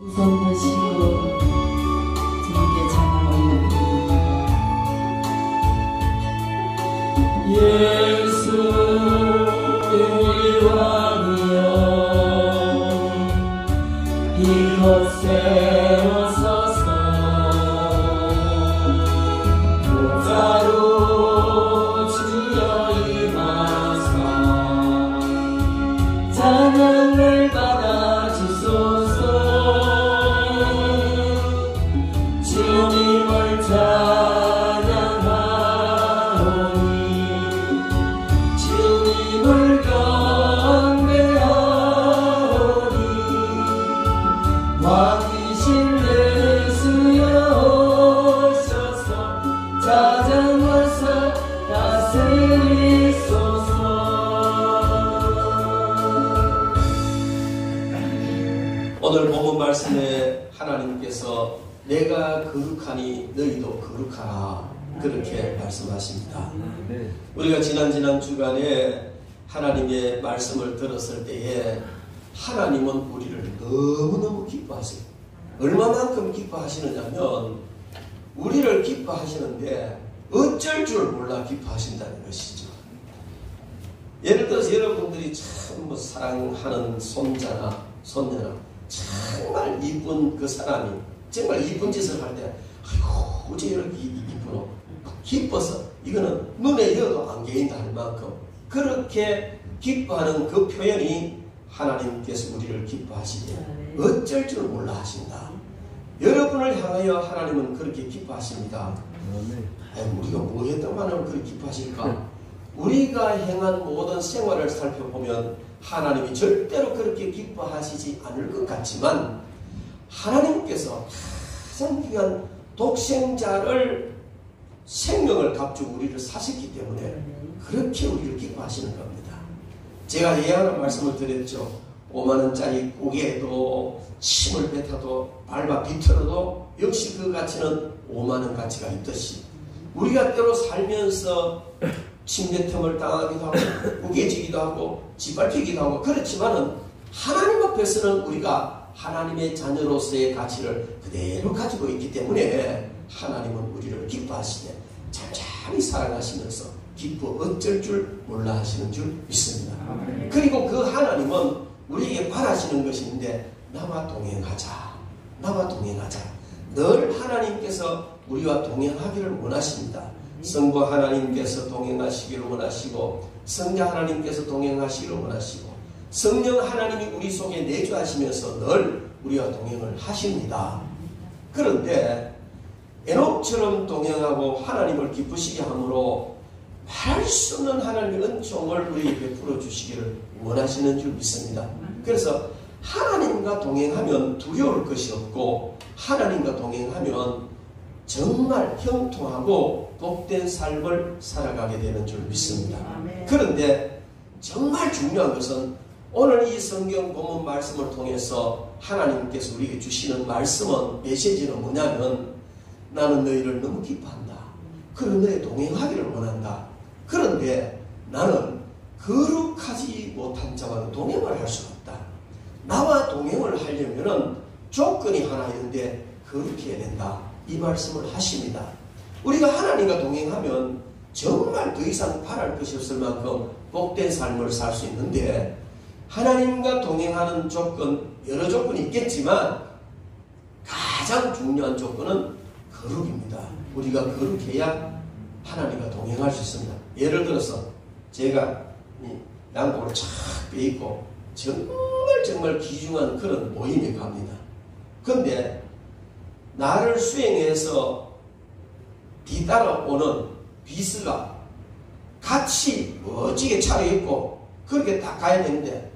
우선하시고 주님께 찬양 올려드립니다. 예수 우리 왕이여 이곳에 오소서 보좌로 주여 임하사 찬양을 받아 주소서. 주님을 찬양하오니 주님을 경배하오니 왕이신 예수여 오셔서 찾아와서 다스리소서. 오늘 본문 말씀에 하나님께서 내가 거룩하니 너희도 거룩하라 그렇게 말씀하십니다. 우리가 지난 주간에 하나님의 말씀을 들었을 때에 하나님은 우리를 너무너무 기뻐하세요. 얼마만큼 기뻐하시느냐면 우리를 기뻐하시는데 어쩔 줄 몰라 기뻐하신다는 것이죠. 예를 들어서 여러분들이 참 사랑하는 손자나 손녀나 정말 이쁜 그 사람이 정말 이쁜 짓을 할 때 아이고 어째 이렇게 이쁘노 기뻐서 이거는 눈에 여도 안 개인다 할 만큼 그렇게 기뻐하는 그 표현이 하나님께서 우리를 기뻐하시기에 어쩔 줄 몰라 하신다. 여러분을 향하여 하나님은 그렇게 기뻐하십니다. 우리가 뭐 했다고 하면 그렇게 기뻐하실까? 우리가 행한 모든 생활을 살펴보면 하나님이 절대로 그렇게 기뻐하시지 않을 것 같지만 하나님께서 가장 귀한 독생자를 생명을 값주고 우리를 사셨기 때문에 그렇게 우리를 기뻐하시는 겁니다. 제가 예하는 말씀을 드렸죠. 5만원짜리 고개에도 침을 뱉어도 밟아 비틀어도 역시 그 가치는 5만원 가치가 있듯이 우리가 때로 살면서 침뱉음을 당하기도 하고 우겨지기도 하고 짓밟히기도 하고 그렇지만은 하나님 앞에서는 우리가 하나님의 자녀로서의 가치를 그대로 가지고 있기 때문에 하나님은 우리를 기뻐하시되 잠잠히 사랑하시면서 기뻐 어쩔 줄 몰라 하시는 줄 믿습니다. 그리고 그 하나님은 우리에게 바라시는 것이 있는데 나와 동행하자. 나와 동행하자. 늘 하나님께서 우리와 동행하기를 원하십니다. 성부 하나님께서 동행하시기를 원하시고 성자 하나님께서 동행하시기를 원하시고 성령 하나님이 우리 속에 내주하시면서 늘 우리와 동행을 하십니다. 그런데 에녹처럼 동행하고 하나님을 기쁘시게 함으로 말할 수 없는 하나님의 은총을 우리에게 베풀어 주시기를 원하시는 줄 믿습니다. 그래서 하나님과 동행하면 두려울 것이 없고 하나님과 동행하면 정말 형통하고 복된 삶을 살아가게 되는 줄 믿습니다. 그런데 정말 중요한 것은 오늘 이 성경 본문 말씀을 통해서 하나님께서 우리에게 주시는 말씀은 메시지는 뭐냐면 나는 너희를 너무 기뻐한다. 그리고 너희 동행하기를 원한다. 그런데 나는 거룩하지 못한 자와는 동행을 할 수가 없다. 나와 동행을 하려면 조건이 하나 있는데 거룩해야 된다. 이 말씀을 하십니다. 우리가 하나님과 동행하면 정말 더 이상 바랄 것이 없을 만큼 복된 삶을 살 수 있는데 하나님과 동행하는 조건 여러 조건이 있겠지만 가장 중요한 조건은 거룩입니다. 우리가 거룩해야 하나님과 동행할 수 있습니다. 예를 들어서 제가 양복을 착 빼입고 정말 귀중한 그런 모임에 갑니다. 그런데 나를 수행해서 뒤따라오는 비스가 같이 멋지게 차려입고 그렇게 딱 가야 되는데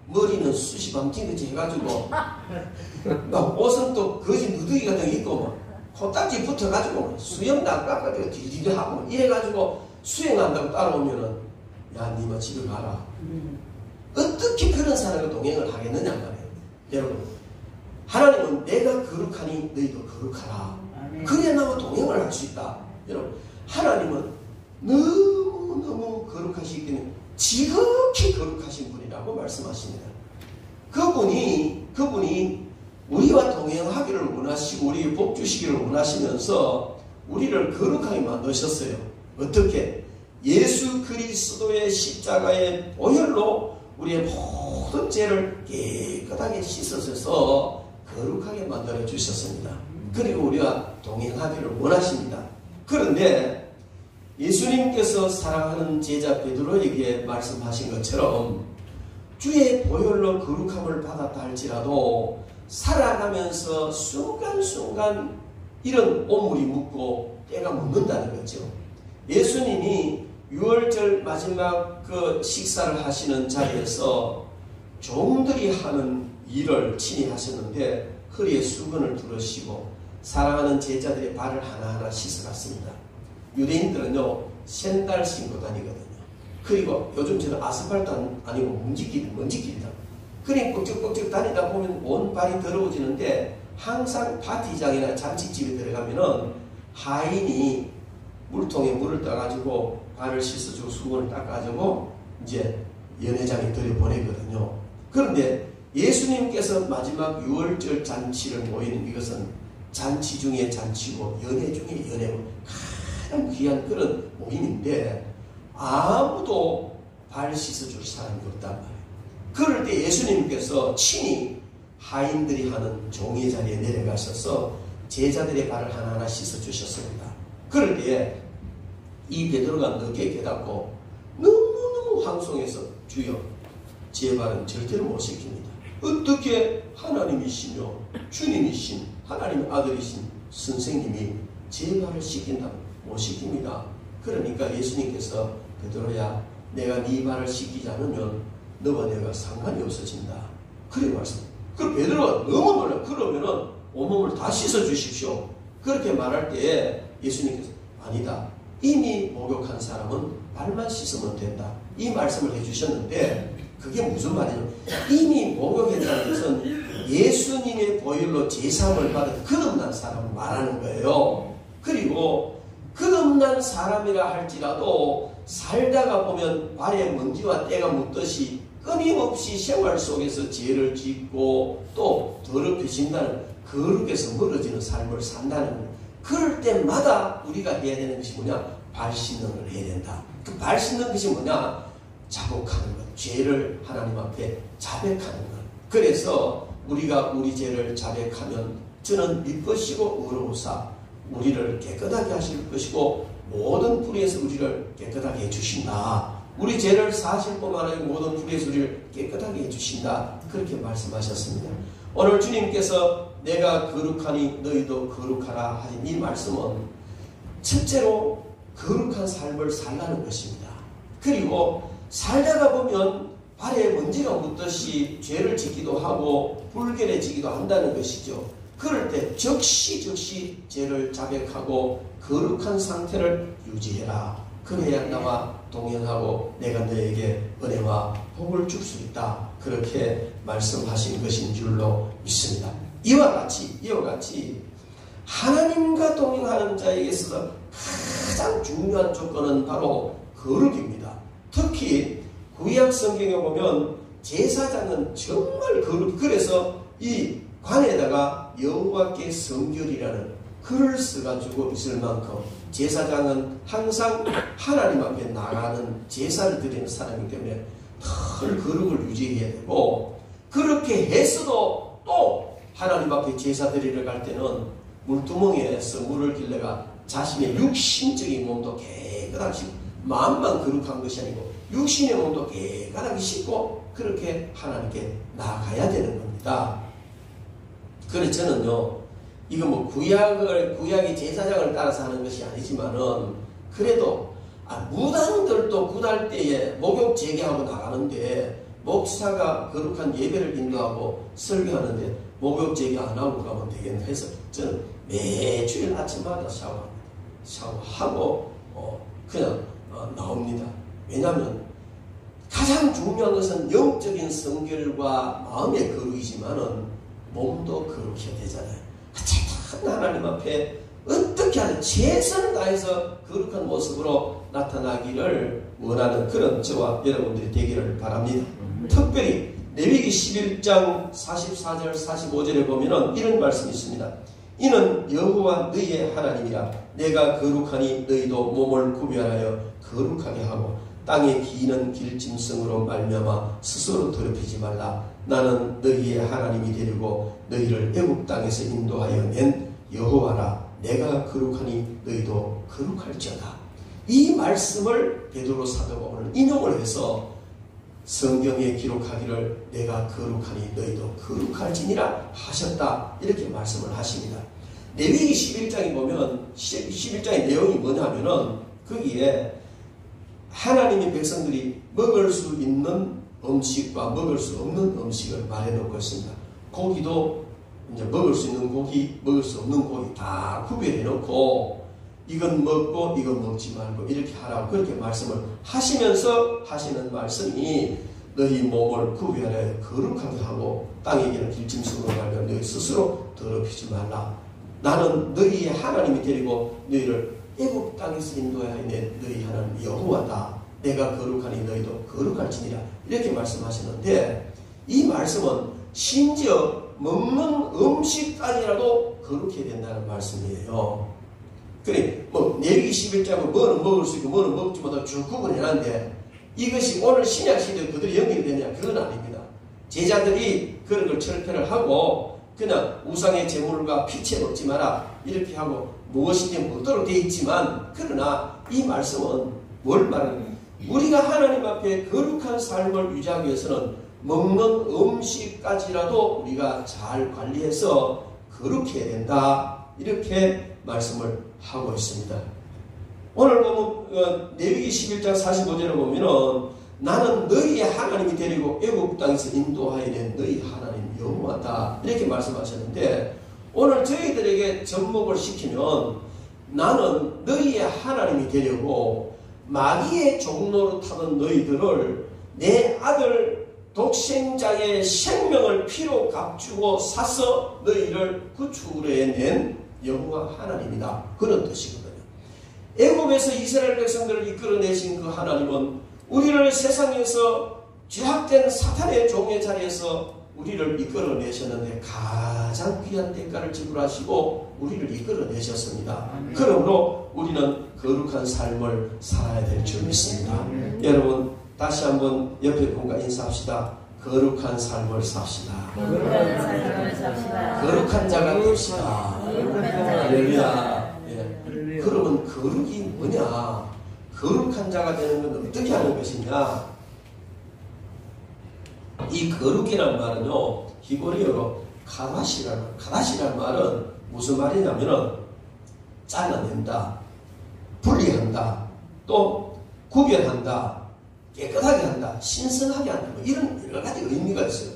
머리는 숱이 밤징긋이 해가지고 막 옷은 또 거지 누더기 같은 게 있고 막 코딱지 붙어가지고 수염 낚아가지고 딜딜 하고 이래가지고 수행한다고 따라오면은 야 니마 집에 가라. 어떻게 그런 사람과 동행을 하겠느냐 말이에요. 여러분 하나님은 내가 거룩하니 너희도 거룩하라. 그래야 나와 동행을 할 수 있다. 여러분 하나님은 너무너무 거룩하시기 때문에 지극히 거룩하신 분이라고 말씀하십니다. 그분이 우리와 동행하기를 원하시고 우리에게 복 주시기를 원하시면서 우리를 거룩하게 만드셨어요. 어떻게? 예수 그리스도의 십자가의 보혈로 우리의 모든 죄를 깨끗하게 씻으셔서 거룩하게 만들어 주셨습니다. 그리고 우리와 동행하기를 원하십니다. 그런데 예수님께서 사랑하는 제자 베드로에게 말씀하신 것처럼 주의 보혈로 거룩함을 받았다 할지라도 살아가면서 순간순간 이런 오물이 묻고 때가 묻는다는 거죠. 예수님이 6월절 마지막 그 식사를 하시는 자리에서 종들이 하는 일을 친히 하셨는데 허리에 수건을 두르시고 사랑하는 제자들의 발을 하나하나 씻어갔습니다. 유대인들은요 샌들 신고 다니거든요. 그리고 요즘처럼 아스팔트 아니고 먼지길이다. 그러니 뻑적뻑적 다니다 보면 온 발이 더러워지는데 항상 파티장이나 잔치집에 들어가면은 하인이 물통에 물을 떠가지고 발을 씻어주고 수건을 닦아주고 이제 연회장에 들여보내거든요. 그런데 예수님께서 마지막 6월절 잔치를 모이는 이것은 잔치 중에 잔치고 연회 중에 연회고 가장 귀한 그런 모임인데 아무도 발 씻어줄 사람이 없단 말이에요. 그럴 때 예수님께서 친히 하인들이 하는 종의 자리에 내려가셔서 제자들의 발을 하나하나 씻어주셨습니다. 그럴 때에 이 베드로가 늦게 깨닫고 너무너무 황송해서 주여 제 발은 절대로 못 씻깁니다. 어떻게 하나님이시며 주님이신 하나님의 아들이신 선생님이 제 발을 씻긴다고 못 씻깁니다. 그러니까 예수님께서 베드로야 내가 네 발을 씻기지 않으면 너와 내가 상관이 없어진다. 그래 말씀. 그 베드로가 너무 놀라. 그러면은 온몸을 다 씻어 주십시오. 그렇게 말할 때에 예수님께서 아니다. 이미 목욕한 사람은 발만 씻으면 된다. 이 말씀을 해주셨는데 그게 무슨 말이냐면 이미 목욕했다는 것은 예수님의 보혈로 제사함을 받은 거듭난 사람을 말하는 거예요. 그리고 거듭난 사람이라 할지라도 살다가 보면 발에 먼지와 때가 묻듯이 끊임없이 생활 속에서 죄를 짓고 또 더럽혀진다는 거룩에서 멀어지는 삶을 산다는 거예요. 그럴 때마다 우리가 해야 되는 것이 뭐냐? 발 씻는 걸 해야 된다. 그 발 씻는 것이 뭐냐? 자복하는 것. 죄를 하나님 앞에 자백하는 것. 그래서 우리가 우리 죄를 자백하면 저는 믿으시고 의로우사 우리를 깨끗하게 하실 것이고 모든 불의에서 우리를 깨끗하게 해주신다. 우리 죄를 사실 뿐만 아니라 모든 불의에서 우리를 깨끗하게 해주신다. 그렇게 말씀하셨습니다. 오늘 주님께서 내가 거룩하니 너희도 거룩하라 하신 이 말씀은 첫째로 거룩한 삶을 살라는 것입니다. 그리고 살다가 보면 발에 먼지가 묻듯이 죄를 짓기도 하고 불결해지기도 한다는 것이죠. 그럴 때 즉시 죄를 자백하고 거룩한 상태를 유지해라. 그래야 나와 동행하고 내가 너에게 은혜와 복을 줄 수 있다. 그렇게 말씀하신 것인 줄로 믿습니다. 이와 같이 하나님과 동행하는 자에게 있어서 가장 중요한 조건은 바로 거룩입니다. 특히 구약 성경에 보면 제사장은 정말 그래서 이 관에다가 여호와께 성결이라는 글을 써가지고 있을 만큼 제사장은 항상 하나님 앞에 나가는 제사를 드리는 사람이기 때문에 늘 거룩을 유지해야 되고 그렇게 했어도 또 하나님 앞에 제사 드리러 갈 때는 물두멍에서 물을 길러가 자신의 육신적인 몸도 깨끗하게 씻고 마음만 거룩한 것이 아니고 육신의 몸도 깨끗하게 씻고 그렇게 하나님께 나아가야 되는 겁니다. 그래서 저는요 이거 뭐 구약의 제사장을 따라서 하는 것이 아니지만은 그래도 무당들도 구달 때에 목욕 재개하고 나가는데 목사가 거룩한 예배를 인도하고 설교하는데 목욕 재개 안 하고 가면 되겠나 해서 저는 매주일 아침마다 샤워하고 그냥 나옵니다. 왜냐하면 가장 중요한 것은 영적인 성결과 마음의 거룩이지만은 몸도 거룩해야 되잖아요. 어쨌든 하나님 앞에 어떻게 하든 최선을 다해서 거룩한 모습으로 나타나기를 원하는 그런 저와 여러분들이 되기를 바랍니다. 특별히 레위기 11장 44절 45절에 보면은 이런 말씀이 있습니다. 이는 여호와 너희의 하나님이라. 내가 거룩하니 너희도 몸을 구별하여 거룩하게 하고 땅에 기는 길짐승으로 말미암아 스스로 더럽히지 말라. 나는 너희의 하나님이 되려고 너희를 애굽 땅에서 인도하여 낸 여호와라. 내가 거룩하니 너희도 거룩할지어다. 이 말씀을 베드로 사도가 오늘 인용을 해서 성경에 기록하기를 내가 거룩하니 너희도 거룩할지니라 하셨다. 이렇게 말씀을 하십니다. 레위기 11장에 보면 11장의 내용이 뭐냐면은 거기에 하나님의 백성들이 먹을 수 있는 음식과 먹을 수 없는 음식을 말해놓고 있습니다. 고기도 이제 먹을 수 있는 고기, 먹을 수 없는 고기 다 구별해놓고 이건 먹고 이건 먹지 말고 이렇게 하라고 그렇게 말씀을 하시면서 하시는 말씀이 너희 몸을 구별하여 거룩하게 하고 땅에 기는 길짐승으로 말하면 너희 스스로 더럽히지 말라. 나는 너희의 하나님이 되리고 너희를 애굽 땅에서 인도하여 낸 너희 하나님 여호와다. 내가 거룩하니 너희도 거룩할지니라. 이렇게 말씀하시는데 이 말씀은 심지어 먹는 음식까지라도 거룩해야 된다는 말씀이에요. 그래, 레위기 11장은 뭐는 먹을 수 있고 뭐는 먹지 못하고 쭉 구분해놨는데 이것이 오늘 신약시대에 그들이 연결이 되냐? 그건 아닙니다. 제자들이 그런 걸 철폐를 하고 그냥 우상의 제물과 피채 먹지 마라 이렇게 하고 무엇이든지 먹도록 되어 있지만 그러나 이 말씀은 뭘 말하는 우리가 하나님 앞에 거룩한 삶을 유지하기 위해서는 먹는 음식까지라도 우리가 잘 관리해서 거룩해야 된다. 이렇게 말씀을 하고 있습니다. 오늘 보면 레위기 11장 45절에 보면은 나는 너희의 하나님이 되리고 애굽 땅에서 인도하여 낸 너희 하나님 여호와다. 이렇게 말씀하셨는데 오늘 저희들에게 접목을 시키면 나는 너희의 하나님이 되려고 마귀의 종로로 타던 너희들을 내 아들 독생자의 생명을 피로 값주고 사서 너희를 구출을 해낸 여호와 하나님이다. 그런 뜻이거든요. 애굽에서 이스라엘 백성들을 이끌어내신 그 하나님은 우리를 세상에서 죄악된 사탄의 종의 자리에서 우리를 이끌어내셨는데 가장 귀한 대가를 지불하시고 우리를 이끌어내셨습니다. 그러므로 우리는 거룩한 삶을 살아야 될 줄 믿습니다. 여러분 다시 한번 옆에 분과 인사합시다. 거룩한 삶을 삽시다. 거룩한 자가 됩시다. 할렐루야. 예. 그러면 거룩이 뭐냐? 거룩한 자가 되는 건 어떻게 하는 것이냐? 이 거룩이란 말은요, 히브리어로 카다시라는 말은 무슨 말이냐면은 잘라낸다, 분리한다, 또 구별한다, 깨끗하게 한다, 신성하게 한다, 뭐 이런 여러 가지 의미가 있어요.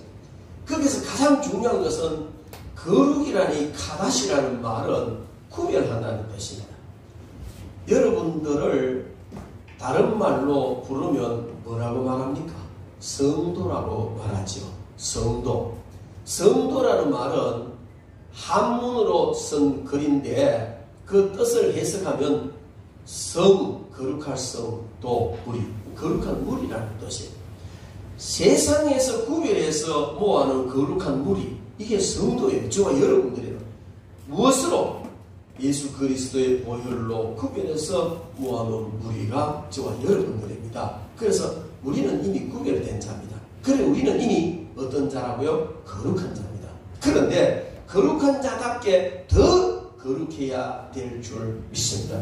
거기서 가장 중요한 것은 거룩이라는 카다시라는 말은 구별한다는 뜻입니다. 여러분들을 다른 말로 부르면 뭐라고 말합니까? 성도라고 말하죠. 성도. 성도라는 말은 한문으로 쓴 글인데 그 뜻을 해석하면 성, 거룩할 성, 도, 무리. 거룩한 무리라는 뜻이에요. 세상에서 구별해서 모아놓은 거룩한 무리. 이게 성도예요. 저와 여러분들이에요. 무엇으로? 예수 그리스도의 보혈로 구별해서 모아놓은 무리가 저와 여러분들입니다. 그래서 우리는 이미 구별된 자입니다. 그래 우리는 이미 어떤 자라고요? 거룩한 자입니다. 그런데 거룩한 자답게 더 거룩해야 될 줄 믿습니다.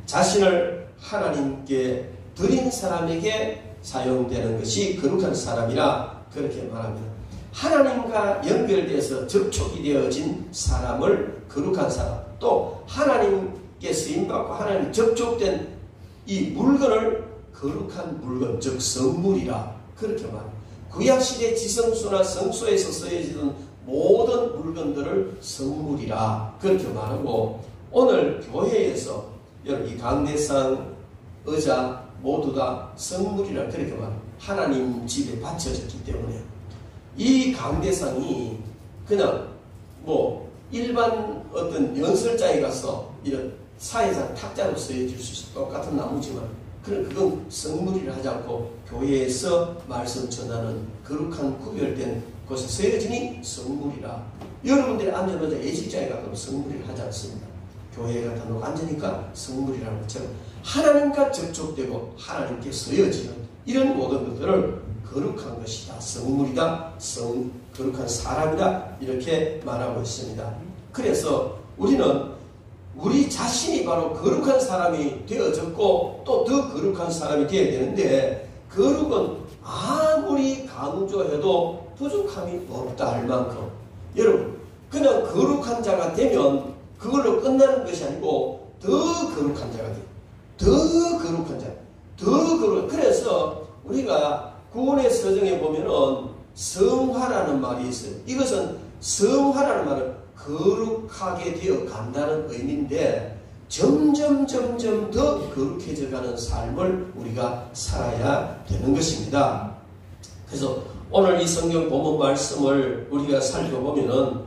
자신을 하나님께 드린 사람에게 사용되는 것이 거룩한 사람이라 그렇게 말합니다. 하나님과 연결돼서 접촉이 되어진 사람을 거룩한 사람, 또 하나님께 쓰임받고 하나님 접촉된 이 물건을 거룩한 물건, 즉 성물이라 그렇게 말합니다. 구약시대 지성소나 성소에서 쓰여지던 모든 물건들을 성물이라 그렇게 말하고 오늘 교회에서 이 강대상, 의자 모두 다 성물이라 그렇게 말합니다. 하나님 집에 바쳐졌기 때문에 이 강대상이 그냥 일반 어떤 연설장에 가서 이런 사회상 탁자로 쓰여질 수 있어. 똑같은 나무지만 그건 성물이라 하지 않고 교회에서 말씀 전하는 거룩한 구별된 곳에 서여지니 성물이라. 여러분들이 앉아보자 예식장에 가도 성물이라 하지 않습니다. 교회에 가도 앉으니까 성물이라는 것처럼 하나님과 접촉되고 하나님께 서여지는 이런 모든 것들을 거룩한 것이다, 성물이다, 거룩한 사람이다, 이렇게 말하고 있습니다. 그래서 우리는 우리 자신이 바로 거룩한 사람이 되어졌고 또 더 거룩한 사람이 되어야 되는데, 거룩은 아무리 강조해도 부족함이 없다 할 만큼, 여러분 그냥 거룩한 자가 되면 그걸로 끝나는 것이 아니고 더 거룩한 자가 돼요. 더 거룩한 자, 더 거룩. 그래서 우리가 구원의 서정에 보면은 성화라는 말이 있어요. 이것은 성화라는 말은 거룩하게 되어 간다는 의미인데, 점점 더 거룩해져가는 삶을 우리가 살아야 되는 것입니다. 그래서 오늘 이 성경 본문 말씀을 우리가 살펴보면은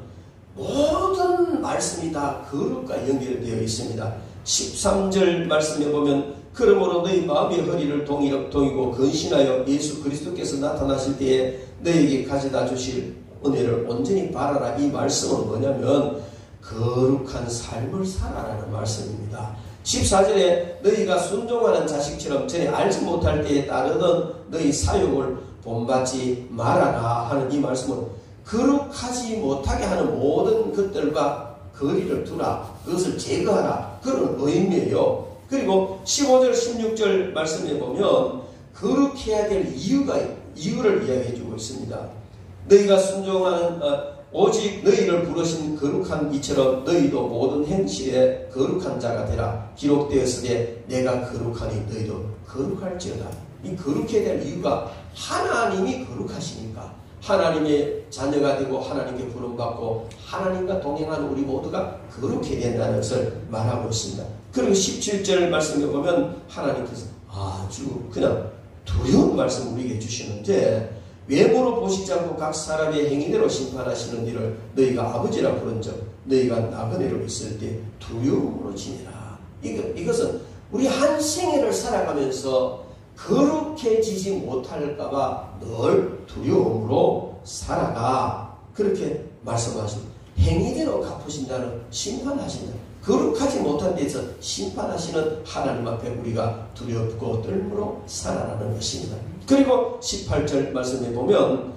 모든 말씀이 다 거룩과 연결되어 있습니다. 13절 말씀에 보면 그러므로 너희 마음의 허리를 동이고 근신하여 예수 그리스도께서 나타나실 때에 너희에게 가져다 주실 은혜를 온전히 바라라. 이 말씀은 뭐냐면 거룩한 삶을 살아라는 말씀입니다. 14절에 너희가 순종하는 자식처럼 전에 알지 못할 때에 따르던 너희 사욕을 본받지 말아라 하는 이 말씀은 거룩하지 못하게 하는 모든 것들과 거리를 두라, 그것을 제거하라, 그런 의미예요. 그리고 15절 16절 말씀에 보면 거룩해야 될 이유를 이야기해 주고 있습니다. 너희가 순종하는 오직 너희를 부르신 거룩한 이처럼 너희도 모든 행실에 거룩한 자가 되라. 기록되었으되 내가 거룩하니 너희도 거룩할지어다. 이 거룩해야 될 이유가 하나님이 거룩하시니까, 하나님의 자녀가 되고 하나님께 부름받고 하나님과 동행하는 우리 모두가 거룩해야 된다는 것을 말하고 있습니다. 그리고 17절 말씀에 보면 하나님께서 아주 그냥 두려운 말씀 우리에게 주시는데, 외모로 보시지 않고 각 사람의 행위대로 심판하시는 이를 너희가 아버지라 부른즉 너희가 나그네로 있을 때 두려움으로 지내라. 이것은 우리 한 생애를 살아가면서 거룩해지지 못할까봐 늘 두려움으로 살아가, 그렇게 말씀하십니다. 행위대로 갚으신다는, 심판하신다. 거룩하지 못한 데서 심판하시는 하나님 앞에 우리가 두렵고 떨므로 살아가는 것입니다. 그리고 18절 말씀에 보면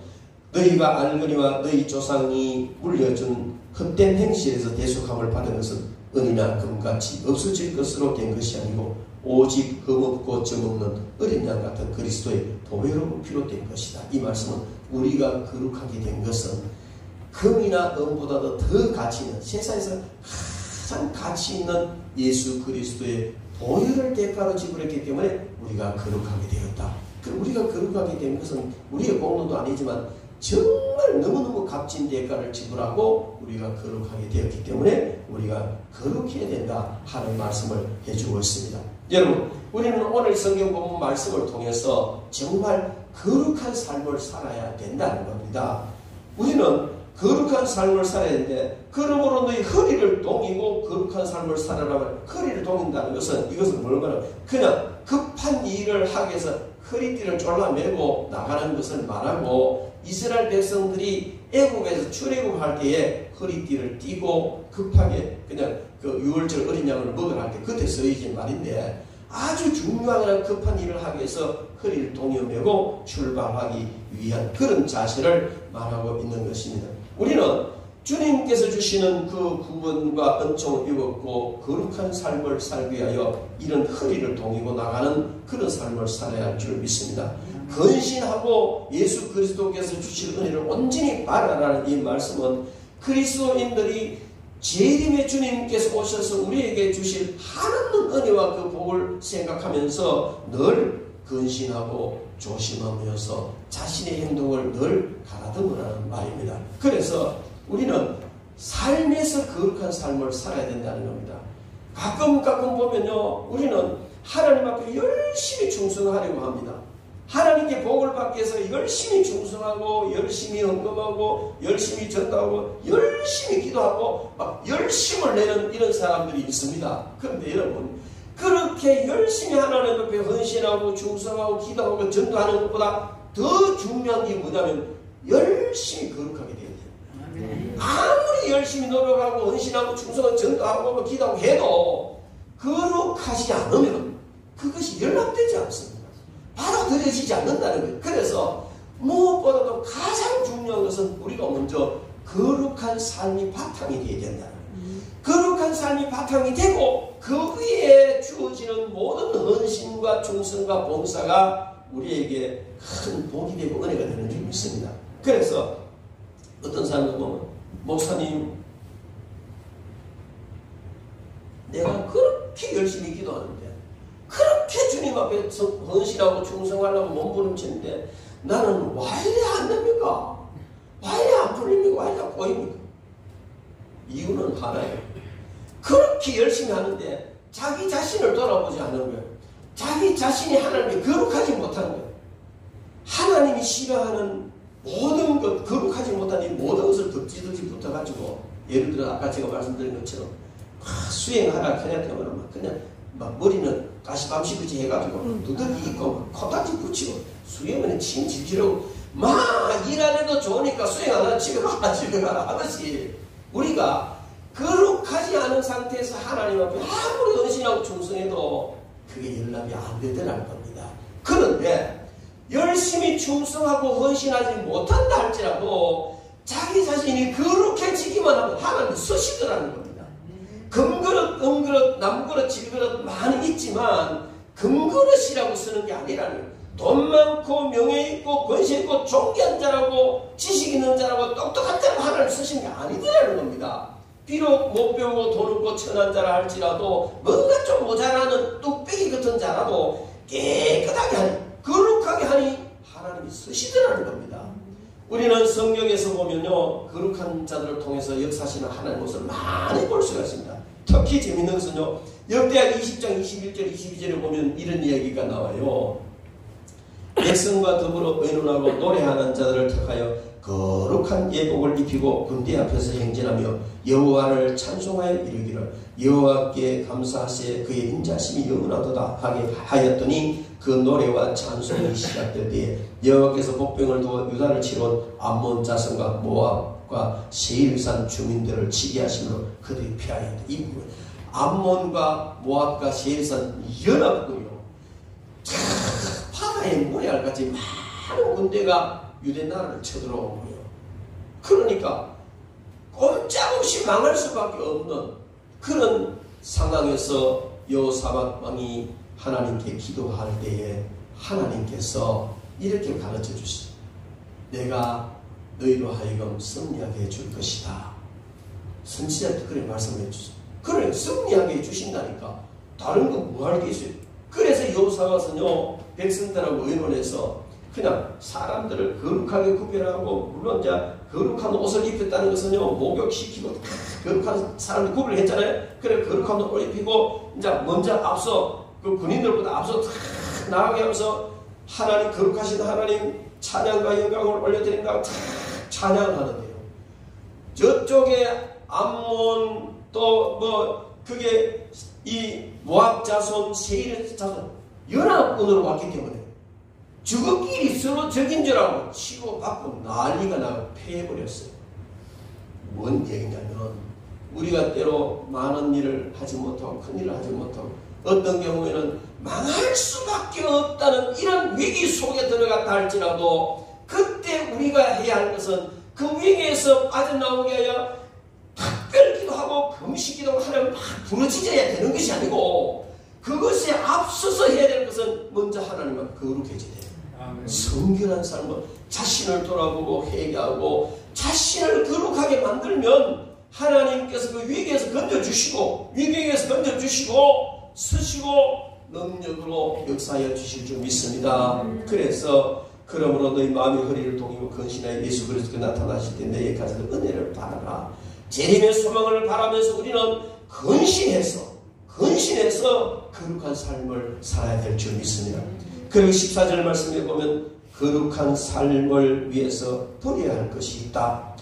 너희가 알거니와 너희 조상이 물려준 헛된 행실에서 대속함을 받은 것은 은이나 금같이 없어질 것으로 된 것이 아니고 오직 흠없고 점없는 어린 양 같은 그리스도의 보배로운 피로 된 것이다. 이 말씀은 우리가 거룩하게 된 것은 금이나 은보다도 더 가치 있는, 세상에서 가장 가치 있는 예수 그리스도의 보혈을 대가로 지불했기 때문에 우리가 거룩하게 되었다. 우리가 거룩하게 된 것은 우리의 공로도 아니지만 정말 너무너무 값진 대가를 지불하고 우리가 거룩하게 되었기 때문에 우리가 거룩해야 된다 하는 말씀을 해주고 있습니다. 여러분, 우리는 오늘 성경 본문 말씀을 통해서 정말 거룩한 삶을 살아야 된다는 겁니다. 우리는 거룩한 삶을 살아야 되는데, 그러므로 너희 허리를 동이고 거룩한 삶을 살아라면, 허리를 동인다는 것은 이것은 뭘 말하면 그냥 급한 일을 하기 위해서 허리띠를 졸라매고 나가는 것을 말하고, 이스라엘 백성들이 애국에서 출애굽할 때에 허리띠를 띠고 급하게 그냥 그 유월절 어린 양을 먹으라 할 때 그때 쓰여진 말인데, 아주 중요한 급한 일을 하기 위해서 허리를 동여매고 출발하기 위한 그런 자세를 말하고 있는 것입니다. 우리는 주님께서 주시는 그 구원과 은총을 입었고 거룩한 삶을 살기 위하여 이런 허리를 동이고 나가는 그런 삶을 살아야 할 줄 믿습니다. 근신하고 예수 그리스도께서 주실 은혜를 온전히 바라라는 이 말씀은 그리스도인들이 재림의 주님께서 오셔서 우리에게 주실 한없는 은혜와 그 복을 생각하면서 늘 근신하고 조심하면서 자신의 행동을 늘 가다듬으라는 말입니다. 그래서 우리는 삶에서 거룩한 삶을 살아야 된다는 겁니다. 가끔 보면요, 우리는 하나님 앞에 열심히 충성하려고 합니다. 하나님께 복을 받기 위해서 열심히 충성하고 열심히 헌금하고 열심히 전도하고 열심히 기도하고 막 열심을 내는 이런 사람들이 있습니다. 그런데 여러분, 그렇게 열심히 하나님 앞에 헌신하고 충성하고 기도하고 전도하는 것보다 더 중요한 게 뭐냐면 열심히 거룩하게 돼야 돼요. 아무리 열심히 노력하고 헌신하고 충성하고 전도하고 기도하고 해도 거룩하지 않으면 그것이 연락되지 않습니다. 받아들여지지 않는다는 거예요. 그래서 무엇보다도 가장 중요한 것은 우리가 먼저 거룩한 삶이 바탕이 되어야 된다는 거예요. 거룩한 삶이 바탕이 되고 그 위에 주어지는 모든 헌신과 충성과 봉사가 우리에게 큰 복이 되고 은혜가 되는 줄 믿습니다. 그래서 어떤 사람들 보면 목사님 내가 그렇게 열심히 기도하는데 그렇게 주님 앞에 헌신하고 충성하려고 몸부림치는데 나는 왜 안 됩니까? 왜 안 풀립니까? 왜 안 보입니까? 이유는 하나예요. 그렇게 열심히 하는데 자기 자신을 돌아보지 않는 거예요. 자기 자신이 하나님께 거룩하지 못하는 거예요. 하나님이 싫어하는 모든 것, 거룩하지 못한 이 모든 것을 덕지덕지 붙어가지고 예를 들어 아까 제가 말씀드린 것처럼 수행하라 그냥 그냥 막 머리는 가시밤시구지 해가지고 두들기 입고 막 코딱지 붙이고 수행은 침 질질하고 막 일 안 해도 좋으니까 수행 안 하면 집에 가라 하듯이 우리가 거룩하지 않은 상태에서 하나님 앞에 아무리 헌신하고 충성해도 그게 연락이 안 되더라는 겁니다. 그런데 열심히 충성하고 헌신하지 못한다 할지라도 자기 자신이 거룩해지기만 하면 하나님이 쓰시더라는 겁니다. 금그릇, 은그릇, 남그릇, 질그릇 많이 있지만 금그릇이라고 쓰는 게 아니라는 거예요. 돈 많고 명예 있고 권세 있고 존귀한 자라고 지식 있는 자라고 똑똑한 자라고 하나님 쓰시는 게 아니더라는 겁니다. 비록 못 배우고 돈 없고 천한 자라 할지라도 뭔가 좀 모자라는 뚝배기 같은 자라도 깨끗하게 하니 거룩하게 하니 하나님이 쓰시더라는 겁니다. 우리는 성경에서 보면요 거룩한 자들을 통해서 역사하시는 하나님의 모습을 많이 볼 수가 있습니다. 특히 재밌는 것은요 역대하 20장 21절 22절에 보면 이런 이야기가 나와요. 백성과 더불어 의논하고 노래하는 자들을 택하여 거룩한 예복을 입히고 군대 앞에서 행진하며 여호와를 찬송하여 이르기를 여호와께 감사하세 그의 인자심이 영원하도다 하게 하였더니 그 노래와 찬송이 시작될 때에 여호와께서 복병을 두어 유다를 치러온 암몬 자손과 모압과 세일산 주민들을 치게 하심으로 그들이 피하였다. 이 부분 암몬과 모압과 세일산 연합군요. 바다의 모래알같이 많은 군대가 유대 나라를 쳐들어온 거예요. 그러니까 꼼짝없이 망할 수밖에 없는 그런 상황에서 여호사밧 왕이 하나님께 기도할 때에 하나님께서 이렇게 가르쳐 주시죠. 내가 너희로 하여금 승리하게 해줄 것이다. 선지자한테 그렇게 말씀해 주죠. 그래 승리하게 해주신다니까 다른 거 뭐 할 게 있어요. 그래서 여호사밧은요 백성들하고 의논해서 그냥 사람들을 거룩하게 구별하고 물론 이제 거룩한 옷을 입혔다는 것은요 목욕시키고 거룩한 사람들 구별을 했잖아요. 그래 거룩한 옷을 입히고 이제 먼저 앞서 그 군인들보다 앞서 나가게 하면서 하나님 거룩하신 하나님 찬양과 영광을 올려드린다고 찬양을 하는데요. 저쪽에 암몬 또 뭐 그게 이 모압 자손 세일 자손 연합군으로 왔기 때문에 저것끼리 서로 적인 줄 알고 치고 받고 난리가 나고 패해버렸어요. 뭔 얘기냐면 우리가 때로 많은 일을 하지 못하고 큰 일을 하지 못하고 어떤 경우에는 망할 수밖에 없다는 이런 위기 속에 들어갔다 할지라도 그때 우리가 해야 할 것은 그 위기에서 빠져나오게 하여 특별 기도하고 금식 기도하고 하나님 막 부르짖어야 되는 것이 아니고 그것에 앞서서 해야 될 것은 먼저 하나님과 거룩해져야 돼요. 성결한 삶은 자신을 돌아보고 회개하고 자신을 거룩하게 만들면 하나님께서 그 위기에서 건져주시고 위기에서 건져주시고 쓰시고 능력으로 역사하여 주실 줄 믿습니다. 그래서 그러므로 너희 마음의 허리를 동이고 건신하여 예수 그리스도께 나타나실 때 너희의 가져도 은혜를 받아라. 재림의 소망을 바라면서 우리는 건신해서 거룩한 삶을 살아야 될 줄 믿습니다. 그리고 14절 말씀에 보면 거룩한 삶을 위해서 버려야 할 것이 있다.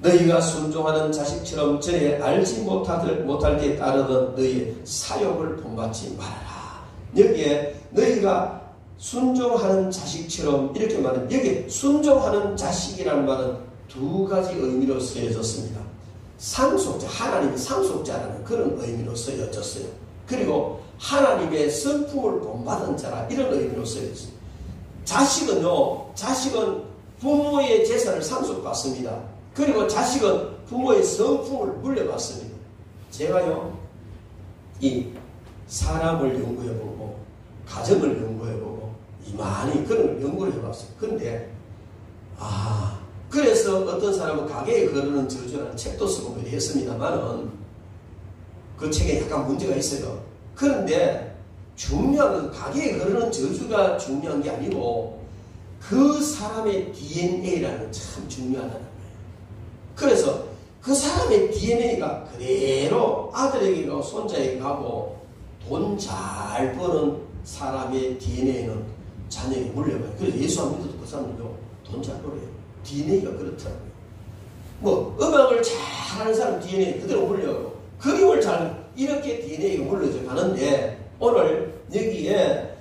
너희가 순종하는 자식처럼 전에 알지 못할 때 따르던 너희의 사욕을 본받지 말아라. 여기에 너희가 순종하는 자식처럼 이렇게 말은, 여기 순종하는 자식이라는 말은 두 가지 의미로 쓰여졌습니다. 상속자, 하나님의 상속자라는 그런 의미로 쓰여졌어요. 그리고 하나님의 성품을 본받은 자라, 이런 의미로 쓰여졌습니다. 자식은 부모의 재산을 상속받습니다. 그리고 자식은 부모의 성품을 물려받습니다. 제가요, 이 사람을 연구해보고 가정을 연구해보고 많이 그런 연구를 해봤어요. 근데 그래서 어떤 사람은 가게에 거르는 저주라는 책도 쓰고 했습니다만은 그 책에 약간 문제가 있어요. 그런데 중요한 건 가게에 거르는 저주가 중요한 게 아니고 그 사람의 DNA라는 참 중요하다는 거예요. 그래서 그 사람의 DNA가 그대로 아들에게 가고 손자에게 가고 돈 잘 버는 사람의 DNA는 자녀에게 물려가요. 그래서 예수 안 믿어도 그 사람은요, 돈 잘 벌어요. DNA가 그렇더라고요. 뭐 음악을 잘하는 사람 DNA 그대로 물려가고 그림을 잘 이렇게 DNA가 물려져 가는데, 오늘 여기에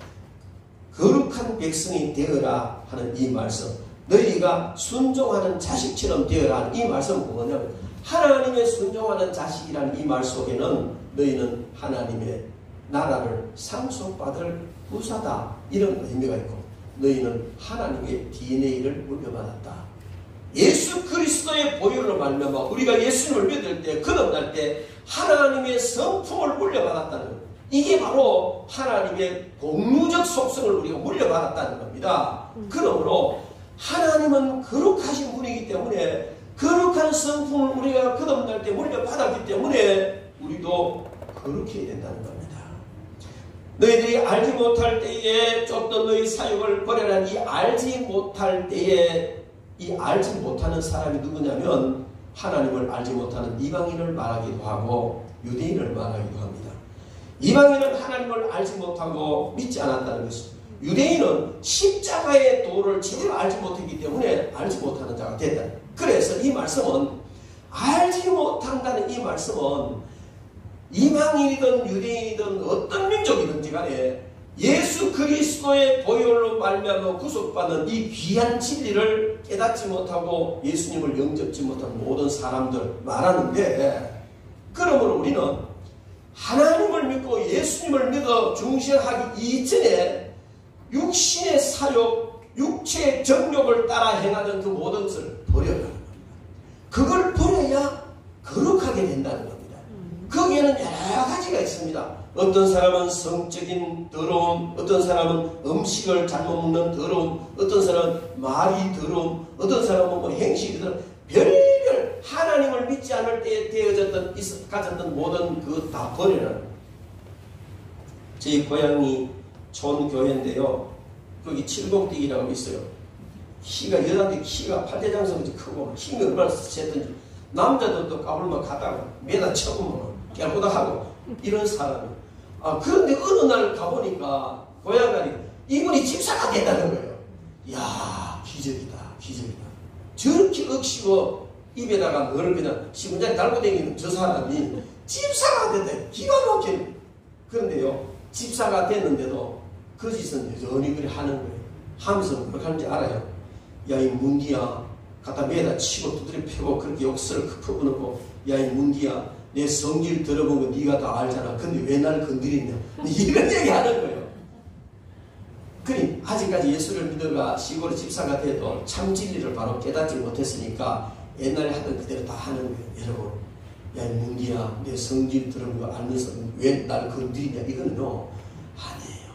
거룩한 백성이 되어라 하는 이 말씀, 너희가 순종하는 자식처럼 되어라 하는 이 말씀은 뭐냐면, 하나님의 순종하는 자식이라는 이 말 속에는 너희는 하나님의 나라를 상속받을 후사다, 이런 의미가 있고, 너희는 하나님의 DNA를 물려받았다. 예수 그리스도의 보혈로 말미암아 우리가 예수님을 믿을 때, 거듭날 때 하나님의 성품을 물려받았다는 것, 이게 바로 하나님의 공유적 속성을 우리가 물려받았다는 겁니다. 그러므로 하나님은 거룩하신 분이기 때문에 거룩한 성품을 우리가 거듭날 때 물려받았기 때문에 우리도 거룩해야 된다는 겁니다. 너희들이 알지 못할 때에 쫓던 너희 사욕을 버려라. 이 알지 못할 때에, 이 알지 못하는 사람이 누구냐면 하나님을 알지 못하는 이방인을 말하기도 하고 유대인을 말하기도 합니다. 이방인은 하나님을 알지 못하고 믿지 않았다는 것입니다. 유대인은 십자가의 도를 제대로 알지 못했기 때문에 알지 못하는 자가 됐다. 그래서 이 말씀은, 알지 못한다는 이 말씀은 이방인이든 유대인이든 어떤 민족이든지 간에 예수 그리스도의 보혈로 말미암아 구속받는 이 귀한 진리를 깨닫지 못하고 예수님을 영접지 못한 모든 사람들 말하는데, 그러므로 우리는 하나님을 믿고 예수님을 믿어 중생하기 이전에 육신의 사욕, 육체의 정욕을 따라 행하던 그 모든 것을 버려야 합니다. 그걸 버려야 거룩하게 된다는 겁니다. 거기에는 여러 가지가 있습니다. 어떤 사람은 성적인 더러움, 어떤 사람은 음식을 잘못 먹는 더러움, 어떤 사람은 말이 더러움, 어떤 사람은 뭐 행실이 더러움, 별별 하나님을 믿지 않을 때에 가졌던 모든 그 다 버려라. 저희 고향이 촌교회인데요, 거기 칠곡디기라고 있어요. 여자들 키가 팔대장성같이 크고 힘이 얼마나 셌던지, 남자들도 까불만 가다가 매다 쳐보면 깨보다 하고 이런 사람이. 그런데 어느 날 가보니까 고향가니 이분이 집사가 됐다는 거예요. 이야, 기적이다, 기적이다. 저렇게 억시고 입에다가 뭘 그냥 시문자리 달고 다니는 저 사람이 집사가 됐대. 기가 막히네. 그런데요, 집사가 됐는데도 그 짓은 여전히 그래 하는 거예요. 하면서 뭘 하는지 알아요? 야, 이 문디야, 갖다 매다 치고 두드려 패고 그렇게 욕설을 크크 넣고, 야, 이 문디야, 내 성질 들어본 거 네가 다 알잖아. 근데 왜 나를 건드리냐? 이런 얘기 하는 거예요. 그러니 아직까지 예수를 믿어가 시골의 집사가 돼도 참 진리를 바로 깨닫지 못했으니까 옛날에 하던 그대로 다 하는 거예요. 여러분, 야, 이 문디야, 내 성질 들어본 거 알면서 왜 나를 건드리냐? 이거는요, 아니에요.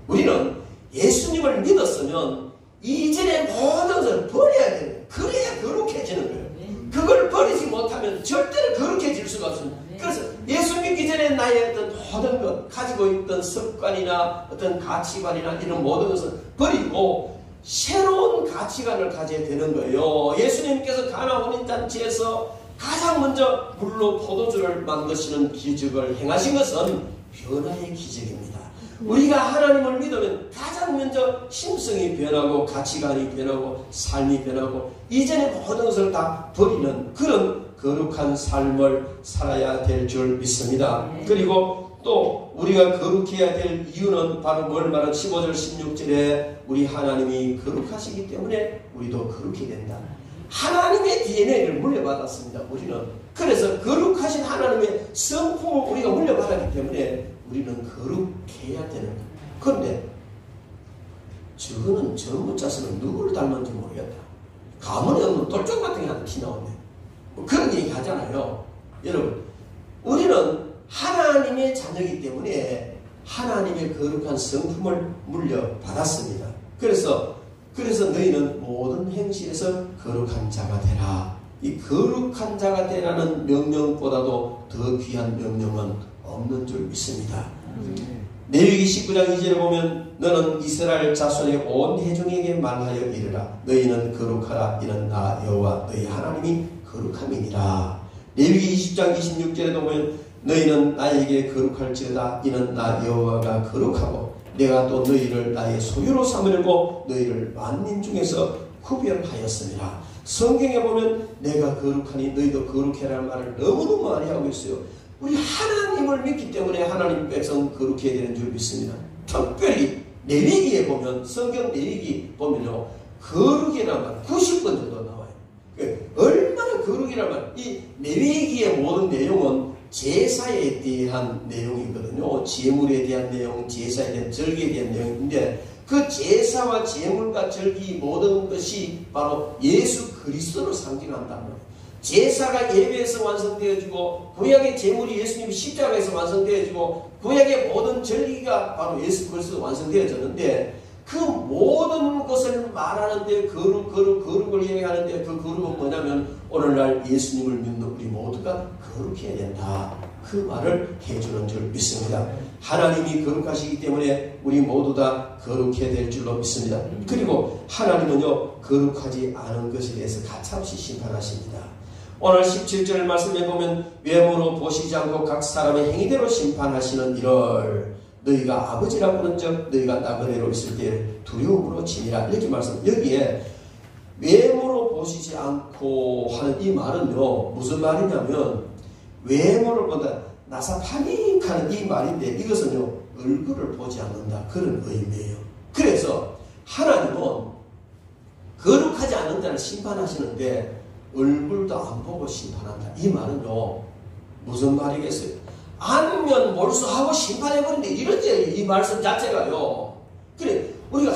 우리는 예수님을 믿었으면 이전의 모든 것을 버려야 돼요. 그래야 거룩해지는 거예요. 그걸 버리지 못하면 절대로 거룩해질 수가 없습니다. 그래서 예수 믿기 전에 나의 어떤 모든 것, 가지고 있던 습관이나 어떤 가치관이나 이런 모든 것을 버리고 새로운 가치관을 가져야 되는 거예요. 예수님께서 가나 혼인잔치에서 가장 먼저 물로 포도주를 만드시는 기적을 행하신 것은 변화의 기적입니다. 우리가 하나님을 믿으면 가장 먼저 심성이 변하고 가치관이 변하고 삶이 변하고 이전의 모든 것을 다 버리는 그런 거룩한 삶을 살아야 될 줄 믿습니다. 그리고 또 우리가 거룩해야 될 이유는 바로 뭘 말하는 15절 16절에 우리 하나님이 거룩하시기 때문에 우리도 거룩해야 된다. 하나님의 DNA를 물려받았습니다. 우리는. 그래서 거룩하신 하나님의 성품을 우리가 물려받았기 때문에 우리는 거룩해야 되는 거예요. 그런데 저거는 저 문자서는 누구를 닮았는지 모르겠다. 가문에 없는 똘종 같은 게 하나 티 나오네. 뭐 그런 얘기 하잖아요. 여러분, 우리는 하나님의 자녀이기 때문에 하나님의 거룩한 성품을 물려받았습니다. 그래서 너희는 모든 행실에서 거룩한 자가 되라. 이 거룩한 자가 되라는 명령보다도 더 귀한 명령은 없는 줄 믿습니다. 레위기 19장 2절에 보면 너는 이스라엘 자손의 온 회중에게 말하여 이르라. 너희는 거룩하라. 이는 나 여호와 너희 하나님이 거룩함이니라. 레위기 20장 26절에도 보면 너희는 나에게 거룩할지어다. 이는 나 여호와가 거룩하고 내가 또 너희를 나의 소유로 삼으려고 너희를 만민 중에서 구별하였습니다. 성경에 보면 내가 거룩하니 너희도 거룩해라는 말을 너무너무 많이 하고 있어요. 우리 하나님을 믿기 때문에 하나님 백성 거룩해야 되는 줄 믿습니다. 특별히 레위기에 보면 성경 레위기 보면요 거룩이라는 말 90번 정도 나와요. 얼마나 거룩이라는 말. 이 레위기의 모든 내용은 제사에 대한 내용이거든요. 제물에 대한 내용, 제사에 대한 절기에 대한 내용인데 그 제사와 제물과 절기 모든 것이 바로 예수 그리스도를 상징한다는 거예요. 제사가 예배에서 완성되어지고 구약의 제물이 예수님이 십자가에서 완성되어지고 구약의 모든 절기가 바로 예수 그리스도로 완성되어졌는데 그 모든 것을 말하는데 거룩을 이야기하는데 그 거룩은 뭐냐면 오늘날 예수님을 믿는 우리 모두가 거룩해야 된다. 그 말을 해주는 줄 믿습니다. 하나님이 거룩하시기 때문에 우리 모두 다 거룩해야 될 줄로 믿습니다. 그리고 하나님은요 거룩하지 않은 것에 대해서 가차없이 심판하십니다. 오늘 17절 말씀에 보면 외모로 보시지 않고 각 사람의 행위대로 심판하시는 이를 너희가 아버지라 부른 적 너희가 나그네로 있을 때 두려움으로 지니라. 이렇게 말씀. 여기에 외모로 보시지 않고 하는 이 말은요 무슨 말이냐면 외모를 본다. 나사파닉하는 이 말인데 이것은요 얼굴을 보지 않는다. 그런 의미예요. 그래서 하나님은 거룩하지 않은 자를 심판하시는데 얼굴도 안 보고 심판한다. 이 말은요 무슨 말이겠어요? 안면 몰수하고 심판해버린다. 이런지 이 말씀 자체가요. 그래 우리가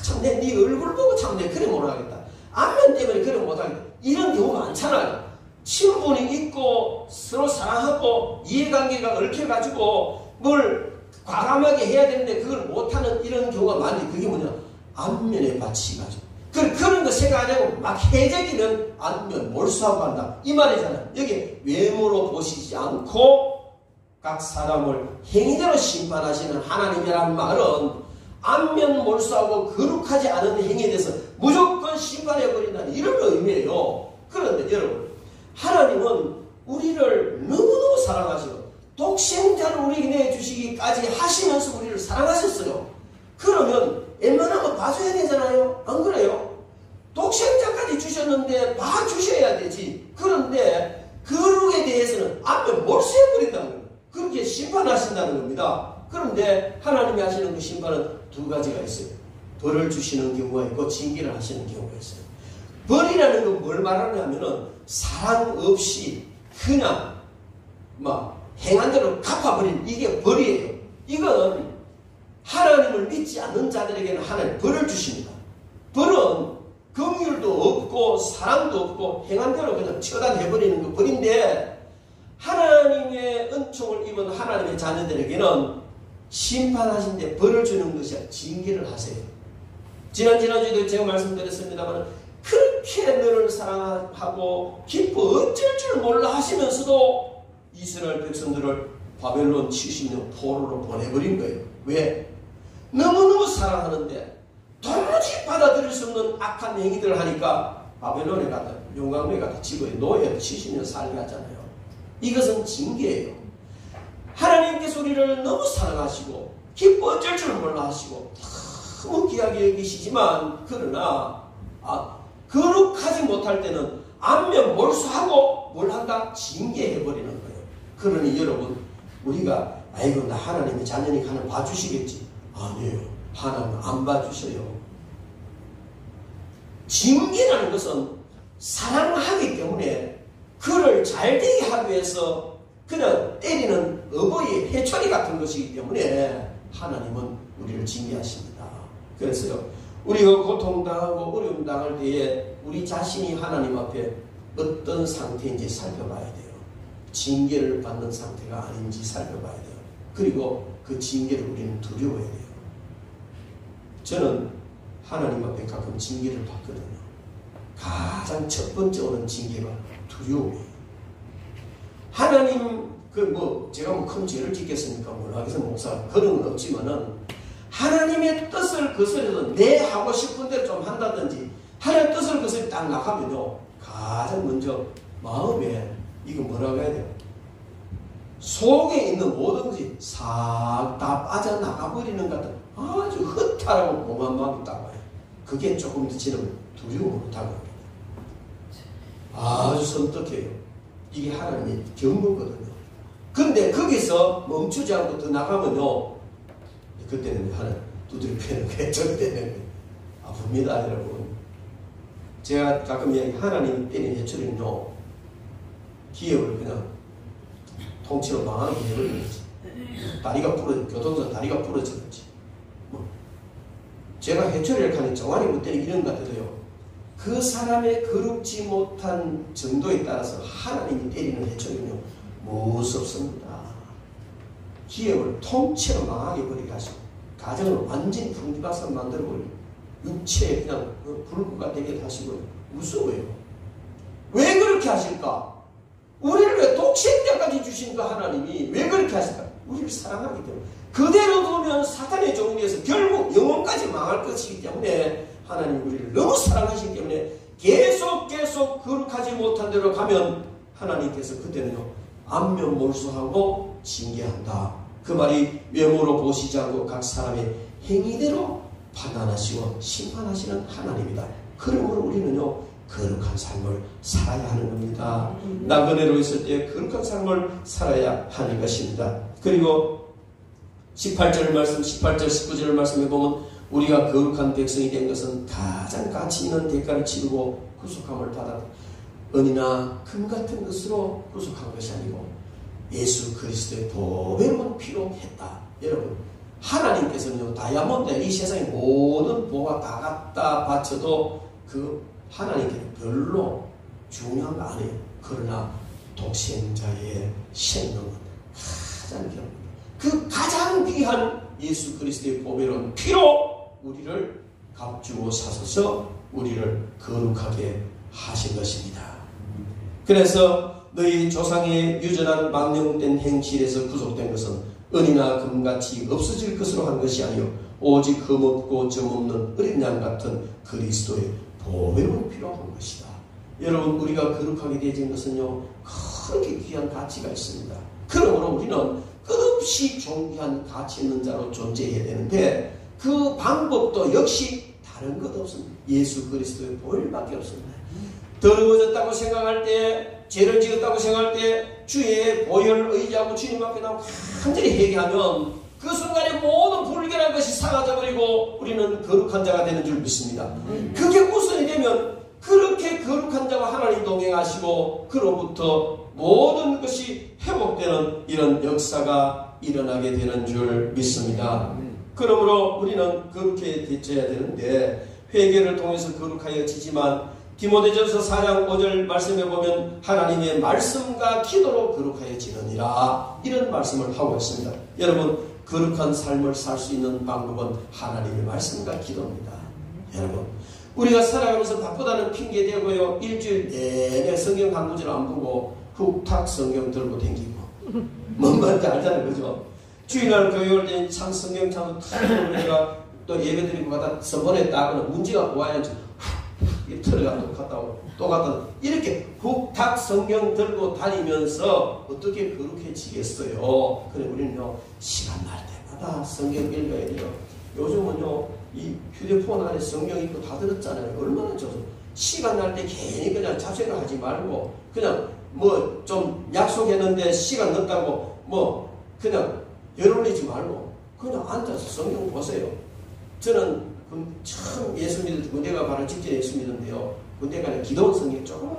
참 내 네 얼굴 보고 참 내 그래 못하겠다. 안면 때문에 그래 못하겠다. 이런 경우가 많잖아요. 친분이 있고 서로 사랑하고 이해관계가 얽혀가지고 뭘 과감하게 해야 되는데 그걸 못하는 이런 경우가 많은데 그게 뭐냐 안면에 바치가지고 그런 거 생각하냐고 막 해제기는 안면 몰수하고 한다. 이 말이잖아요. 여기 외모로 보시지 않고 각 사람을 행위대로 심판하시는 하나님이라는 말은 안면 몰수하고 거룩하지 않은 행위에 대해서 무조건 심판해버린다는 이런 의미예요. 그런데 여러분 하나님은 우리를 너무너무 사랑하시고 독생자를 우리에게 내주시기까지 하시면서 우리를 사랑하셨어요. 그러면 웬만하면 봐줘야 되잖아요. 안 그래요? 독생자까지 주셨는데 봐주셔야 되지. 그런데 거룩에 대해서는 안면 몰수해버린다는 거예요. 그렇게 심판하신다는 겁니다. 그런데 하나님이 하시는 그 심판은 두 가지가 있어요. 벌을 주시는 경우가 있고 징계를 하시는 경우가 있어요. 벌이라는 건 뭘 말하냐면은 사랑 없이 그냥 막 행한 대로 갚아버리는 이게 벌이에요. 이건 하나님을 믿지 않는 자들에게는 하나님 벌을 주십니다. 벌은 긍휼도 없고 사랑도 없고 행한 대로 그냥 처단해버리는 거 벌인데 하나님의 은총을 입은 하나님의 자녀들에게는 심판하신데 벌을 주는 것이 아니라 징계를 하세요. 지난주에도 제가 말씀드렸습니다만 그렇게 너를 사랑하고 기뻐 어쩔 줄 몰라 하시면서도 이스라엘 백성들을 바벨론 70년 포로로 보내버린 거예요. 왜? 너무너무 사랑하는데 도무지 받아들일 수 없는 악한 행위들을 하니까 바벨론에 갔다 용광로에 갔다 집어에 노예 70년 살게 하잖아요. 이것은 징계예요. 하나님께서 우리를 너무 사랑하시고 기뻐 어쩔 줄 몰라 하시고 너무 귀하게 여기시지만 그러나 거룩하지 못할 때는 안면 몰수하고 뭘 한다? 징계해버리는 거예요. 그러니 여러분 우리가 아이고 나 하나님이 자녀니까 하나님 봐주시겠지. 아니에요. 하나님 안 봐주셔요. 징계라는 것은 사랑하기 때문에 그를 잘되게 하기 위해서 그냥 때리는 어버이의 해초리 같은 것이기 때문에 하나님은 우리를 징계하십니다. 그래서요 우리가 고통당하고 어려움 당할 때에 우리 자신이 하나님 앞에 어떤 상태인지 살펴봐야 돼요. 징계를 받는 상태가 아닌지 살펴봐야 돼요. 그리고 그 징계를 우리는 두려워해야 돼요. 저는 하나님 앞에 가끔 징계를 받거든요. 가장 첫 번째 오는 징계가 두려움이에요. 하나님 제가 큰 죄를 짓겠습니까? 몰라서 목사 그런 건 없지만은 하나님의 뜻을 거스려서 내 하고 싶은 대로 좀 한다든지 하나님의 뜻을 거스려 딱 나가면요 가장 먼저 마음에 이거 뭐라고 해야 돼요? 속에 있는 모든 것이 싹 다 빠져나가버리는 것 같은 아주 허탈하고 공허한 마음이 딱 와요. 그게 조금 더 지나면 두려움으로 다가옵니다. 아주 섬뜩해요. 이게 하나님의 경고거든요. 근데 거기서 멈추지 않고 더 나가면요 그때는 하나 두드려 패는 게 절대는 아픕니다 여러분. 제가 가끔 얘기 하나님이 때린 해초리는요 기업을 그냥 통째로 망하게 해버리는 거지. 다리가 부러져 교통선 다리가 부러지는지 제가 해초리를 가는 정환이 못 때리기 이런 것 같아도요 그 사람의 거룩지 못한 정도에 따라서 하나님이 때리는 해초리는요 무섭습니다. 기업을 통째로 망하게 버리게 하시고 가정을 완전히 풍비박산 만들어버리고 육체에 그냥 불구가 되게 하시고요. 무서워요. 왜 그렇게 하실까? 우리를 왜 독생자까지 주신가 하나님이 왜 그렇게 하실까? 우리를 사랑하기 때문에 그대로 두면 사탄의 종에서 결국 영혼까지 망할 것이기 때문에 하나님 우리를 너무 사랑하시기 때문에 계속 거룩하지 못한 대로 가면 하나님께서 그때는요 안면 몰수하고 징계한다. 그 말이 외모로 보시지 않고 각 사람의 행위대로 판단하시고 심판하시는 하나님이다. 그러므로 우리는요 거룩한 삶을 살아야 하는 겁니다. 나그네로 있을 때 거룩한 삶을 살아야 하는 것입니다. 그리고 18절 말씀 18절 19절을 말씀해 보면 우리가 거룩한 백성이 된 것은 가장 가치 있는 대가를 치르고 구속함을 받았다. 은이나 금 같은 것으로 구속한 것이 아니고 예수 그리스도의 보배로운 피로 했다. 여러분 하나님께서는요 다이아몬드 이 세상의 모든 보가 다 갖다 바쳐도 그 하나님께는 별로 중요한 거 아니에요. 그러나 독생자의 생명은 가장 귀합니다. 그 가장 귀한 예수 그리스도의 보배로운 피로 우리를 값주고 사셔서 우리를 거룩하게 하신 것입니다. 그래서 너희 조상의 유전한 망령된 행실에서 구속된 것은 은이나 금같이 없어질 것으로 한 것이 아니요 오직 흠없고 점없는 어린 양 같은 그리스도의 보배로운 피로 한 것이다. 여러분 우리가 거룩하게 되어진 것은요 그렇게 귀한 가치가 있습니다. 그러므로 우리는 끝없이 존귀한 가치 있는 자로 존재해야 되는데 그 방법도 역시 다른 것 없습니다. 예수 그리스도의 보혈밖에 없습니다. 더러워졌다고 생각할 때 죄를 지었다고 생각할 때 주의 보혈을 의지하고 주님 앞에 나와 완전히 회개하면 그 순간에 모든 불결한 것이 사라져 버리고 우리는 거룩한 자가 되는 줄 믿습니다. 그게 우선이 되면 그렇게 거룩한 자와 하나님 동행하시고 그로부터 모든 것이 회복되는 이런 역사가 일어나게 되는 줄 믿습니다. 그러므로 우리는 그렇게 되어야 되는데 회개를 통해서 거룩하여지지만 디모데전서 4장 5절 말씀에 보면 하나님의 말씀과 기도로 거룩하여지느니라 이런 말씀을 하고 있습니다. 여러분 거룩한 삶을 살 수 있는 방법은 하나님의 말씀과 기도입니다. 여러분 우리가 살아가면서 바쁘다는 핑계 대고요 일주일 내내 성경 한 구절 안 보고 훅탁 성경 들고 다니고 뭔 말인지 알잖아요. 그죠? 주일날 교회 올 때 참 성경 참 우리가 또 예배 드리고 가다 선번했다 하면 문제가 와야지 틀어가 또 갔다 오고 또 갔다 오고 이렇게 훅탁 성경 들고 다니면서 어떻게 거룩해지겠어요? 그래 우리는요 시간 날 때만 날마다 성경 읽어야 돼요. 요즘은요, 이 휴대폰 안에 성경 읽고 다 들었잖아요. 얼마나 좋아서. 시간 날 때 괜히 그냥 잡생각하지 말고, 그냥 뭐 좀 약속했는데 시간 늦다고 뭐 그냥 열 올리지 말고, 그냥 앉아서 성경 보세요. 저는 참 예수 믿을 때 군대가 바로 직전에 예수 믿었는데요. 군대 가는 기도원 성경 조금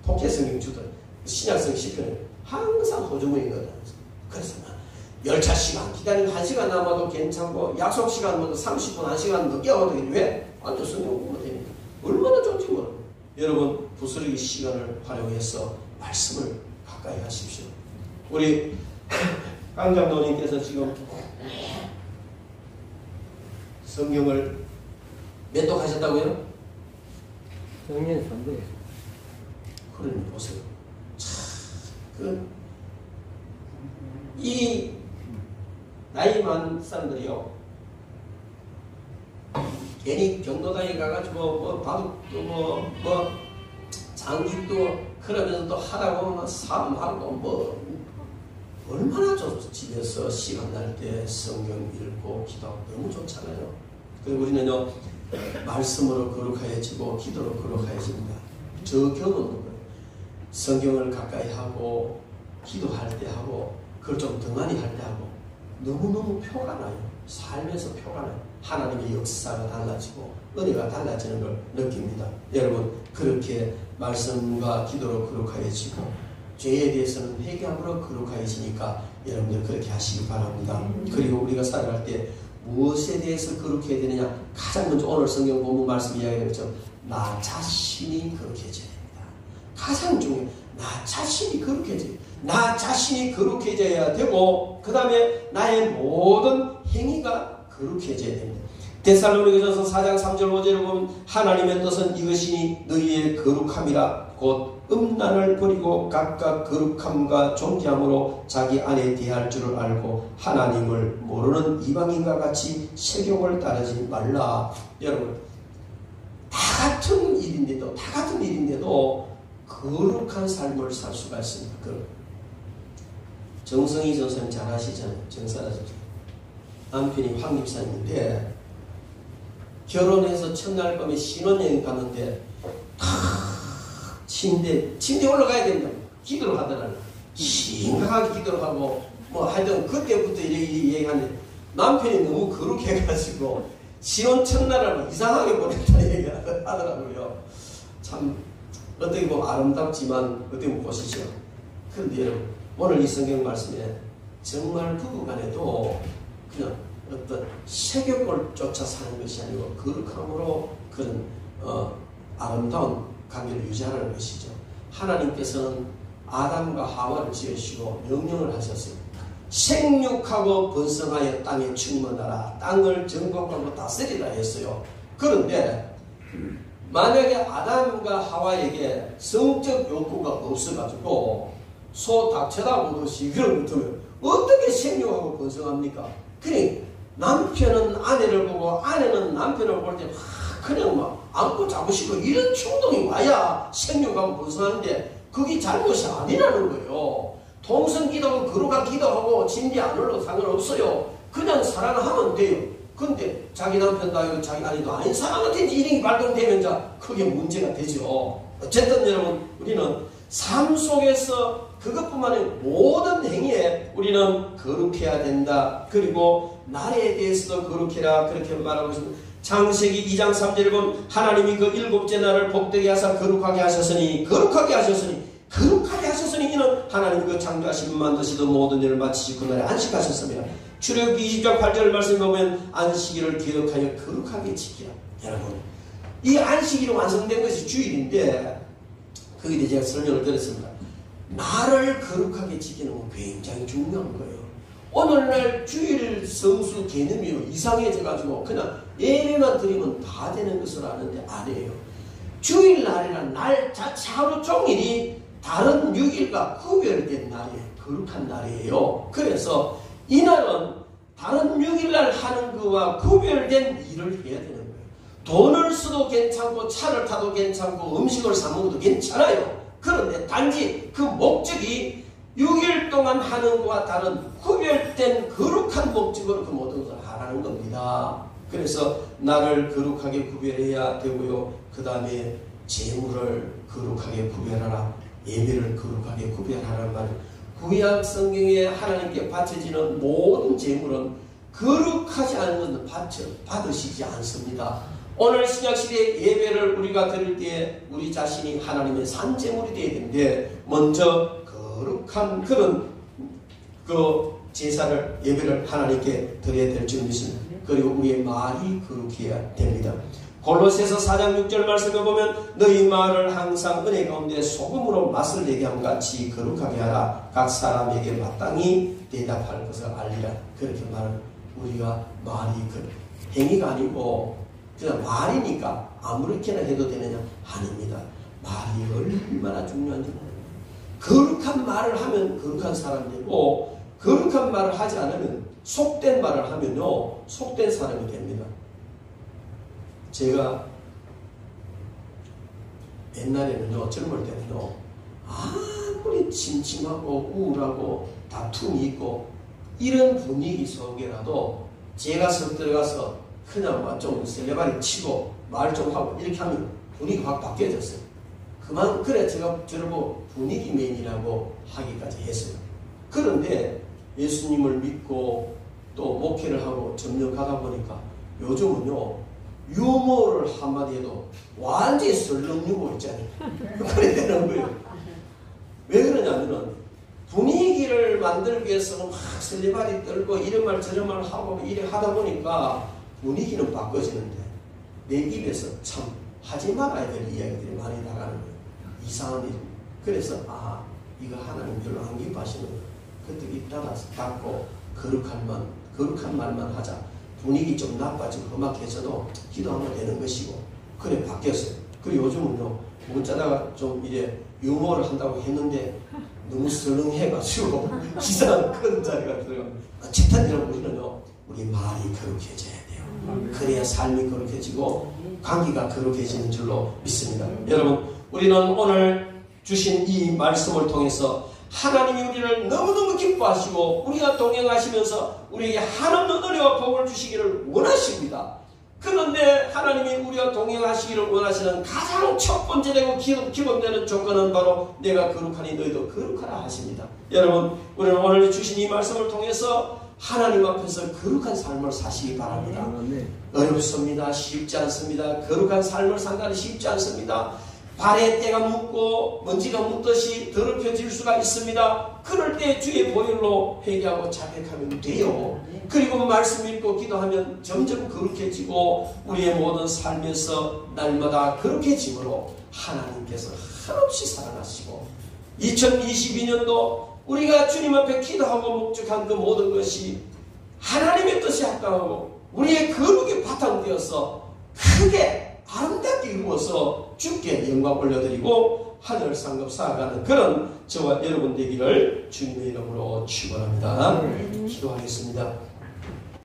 독해 성경 주던 신약성 시편을 항상 호주머니거든. 그래서 열차 시간 기다리면 1시간 남아도 괜찮고, 약속 시간 뭐 30분 1시간 늦게 와도 왜? 앉아 성경 보면 되니까. 얼마나 좋지 뭐. 여러분 부스러기 시간을 활용해서 말씀을 가까이 하십시오. 우리 강 장로님께서 지금 성경을 몇 독 하셨다고요? 작년 300. 그러니 보세요. 이 나이 많은 사람들이요, 괜히 경로당에 가가지고 뭐 바둑도 뭐 장기도 그러면서 또 하다 보면 사업하고 뭐 얼마나 좋죠. 집에서 시간 날 때 성경 읽고 기도하고 너무 좋잖아요. 그리고 우리는요, 말씀으로 거룩하여지고 기도로 거룩하여집니다. 저 경험도 그래요. 성경을 가까이 하고 기도할 때 하고 그걸 좀 더 많이 할 때 하고 너무너무 표가 나요. 삶에서 표가 나요. 하나님의 역사가 달라지고 은혜가 달라지는 걸 느낍니다. 여러분 그렇게 말씀과 기도로 거룩하여지고 죄에 대해서는 회개함으로 거룩하여지니까 여러분들 그렇게 하시기 바랍니다. 그리고 우리가 살아갈 때 무엇에 대해서 거룩해야 되느냐, 가장 먼저 오늘 성경 본문 말씀 이야기했죠. 나 자신이 거룩해져야 됩니다. 가장 중요해요. 나 자신이 거룩해져야 돼요. 나 자신이 거룩해져야 되고, 그 다음에 나의 모든 행위가 거룩해져야 됩니다. 데살로니가전서 4장 3절 5절을 보면 하나님의 뜻은 이것이니 너희의 거룩함이라 곧 음란을 버리고 각각 거룩함과 존귀함으로 자기 안에 대할 줄을 알고 하나님을 모르는 이방인과 같이 세욕을 따르지 말라. 여러분 다 같은 일인데도 거룩한 삶을 살 수가 있습니다. 정성희 전사님 잘 아시잖아요. 정사라죠. 남편이 황 집사님인데 결혼해서 첫날 밤에 신혼여행 갔는데 침대 올라가야 된다. 기도를 하더라고요. 심각하게 기도를 하고 뭐 하여튼 그때부터 이렇게 얘기하는데 남편이 너무 거룩해가지고 신혼 첫날을 이상하게 보냈다는 얘기를 하더라고요. 참 어떻게 보면 아름답지만 어떻게 보면 보시죠. 그런데 여러분 오늘 이 성경 말씀에 정말 부부간에도 그냥 어떤 세격을 쫓아 사는 것이 아니고 거룩함으로 그런 아름다운 관계를 유지하라는 것이죠. 하나님께서는 아담과 하와를 지으시고 명령을 하셨어요. 생육하고 번성하여 땅에 충만하라. 땅을 정복하고 다스리라 했어요. 그런데 만약에 아담과 하와에게 성적 욕구가 없어가지고 소 닭 쳐다보듯이 그런 것들은 어떻게 생육하고 번성합니까? 그러니 남편은 아내를 보고 아내는 남편을 볼 때 그냥 막 안고 잡으시고 이런 충동이 와야 생육하고 번성하는데 그게 잘못이 아니라는 거예요. 동성기도하고 거룩한 기도하고 진리 안 올라도 상관없어요. 그냥 사랑하면 돼요. 근데 자기 남편도 아니고 자기 아내도 아닌 사람한테 이름이 발동되면 자 그게 문제가 되죠. 어쨌든 여러분 우리는 삶 속에서 그것뿐만 아니라 모든 행위에 우리는 거룩해야 된다. 그리고 나라에 대해서도 거룩해라. 그렇게 말하고 있습니다. 창세기 2장 3절을 보면 하나님이 그 일곱째 날을 복되게 하사 거룩하게 하셨으니 이는 하나님 그 창조하신 만드시던 모든 일을 마치시고 그날에 안식하셨으며 출애굽기 20장 8절 말씀에 보면 안식일을 기억하여 거룩하게 지키라. 여러분 이 안식일이 완성된 것이 주일인데 거기에 대해 제가 설명을 드렸습니다. 나를 거룩하게 지키는 건 굉장히 중요한 거예요. 오늘날 주일 성수 개념이 이상해져가지고 그냥 예배만 드리면 다 되는 것을 아는데 아니에요. 주일날이라는 날 자체 하루 종일이 다른 6일과 구별된 날이에요. 거룩한 날이에요. 그래서 이날은 다른 6일날 하는 것과 구별된 일을 해야 되는 거예요. 돈을 써도 괜찮고 차를 타도 괜찮고 음식을 사 먹어도 괜찮아요. 그런데 단지 그 목적이 6일 동안 하는 것과 다른 구별된 거룩한 목적으로 그 모든 것을 하라는 겁니다. 그래서 나를 거룩하게 구별해야 되고요. 그 다음에 재물을 거룩하게 구별하라. 예배를 거룩하게 구별하라는 말. 구약 성경에 하나님께 바쳐지는 모든 재물은 거룩하지 않은 것은 받으시지 않습니다. 오늘 신약시대의 예배를 우리가 드릴 때 우리 자신이 하나님의 산재물이 되어야 되는데 먼저 거룩한 그런 그 제사를 예배를 하나님께 드려야 될 줄 믿습니다. 그리고 우리의 말이 거룩해야 됩니다. 골로새서 4장 6절 말씀에 보면 너희 말을 항상 은혜 가운데 소금으로 맛을 내게 함 같이 거룩하게 하라. 각 사람에게 마땅히 대답할 것을 알리라. 그렇게 말은 우리가 말이 행위가 아니고 그냥 말이니까 아무렇게나 해도 되느냐? 아닙니다. 말이 얼마나 중요한지 몰라요. 거룩한 말을 하면 거룩한 사람이 되고 거룩한 말을 하지 않으면 속된 말을 하면요 속된 사람이 됩니다. 제가 옛날에는요 젊을 때는요 아무리 침침하고 우울하고 다툼이 있고 이런 분위기 속에라도 제가 석 들어가서 그냥 막 좀 셀레바리 치고 말 좀 하고 이렇게 하면 분위기가 확 바뀌어졌어요. 그래 제가 저러고 분위기맨이라고 하기까지 했어요. 그런데 예수님을 믿고 또 목회를 하고 점점 가다 보니까 요즘은요 유머를 한마디 해도 완전히 설렁 유머 있잖아요. 그래 되는 거예요. 왜 그러냐면은 분위기를 만들기 위해서는 막 설레발이 떨고 이런 말 저런 말 하고 이래 하다 보니까 분위기는 바꿔지는데 내 입에서 참 하지 말아야 될 이야기들이 많이 나가는 거예요. 이상한 일. 그래서 이거 하나님 별로 안 기뻐하시는 거예요. 그때 입 닫고 거룩한 말만 하자. 분위기 좀 나빠지고 험악해져도 기도하면 되는 것이고 그래 바뀌었어요. 그리고 요즘은요 문자다가 좀 이래 유머를 한다고 했는데 너무 설렁해가지고 이상한 그런 자리가 들어가요. 어쨌든 여러분 우리는요 우리 말이 거룩해져야 돼요. 그래야 삶이 거룩해지고 관계가 거룩해지는 줄로 믿습니다. 여러분 우리는 오늘 주신 이 말씀을 통해서 하나님이 우리를 너무너무 기뻐하시고 우리가 동행하시면서 우리에게 한없는 은혜와 복을 주시기를 원하십니다. 그런데 하나님이 우리가 동행하시기를 원하시는 가장 첫 번째 되고 기본되는 조건은 바로 내가 거룩하니 너희도 거룩하라 하십니다. 여러분 우리는 오늘 주신 이 말씀을 통해서 하나님 앞에서 거룩한 삶을 사시기 바랍니다. 어렵습니다. 쉽지 않습니다. 거룩한 삶을 산다는 쉽지 않습니다. 발에 때가 묻고 먼지가 묻듯이 더럽혀질 수가 있습니다. 그럴 때 주의 보혈로 회개하고 자백하면 돼요. 그리고 말씀 읽고 기도하면 점점 거룩해지고 우리의 모든 삶에서 날마다 거룩해짐으로 하나님께서 한없이 사랑하시고 2022년도 우리가 주님 앞에 기도하고 목적한 그 모든 것이 하나님의 뜻에 합당하고 우리의 거룩이 바탕되어서 크게 아름답게 이루어서 주께 영광 올려드리고 하늘 상급 쌓아가는 그런 저와 여러분 되기를 주님의 이름으로 축원합니다. 기도하겠습니다.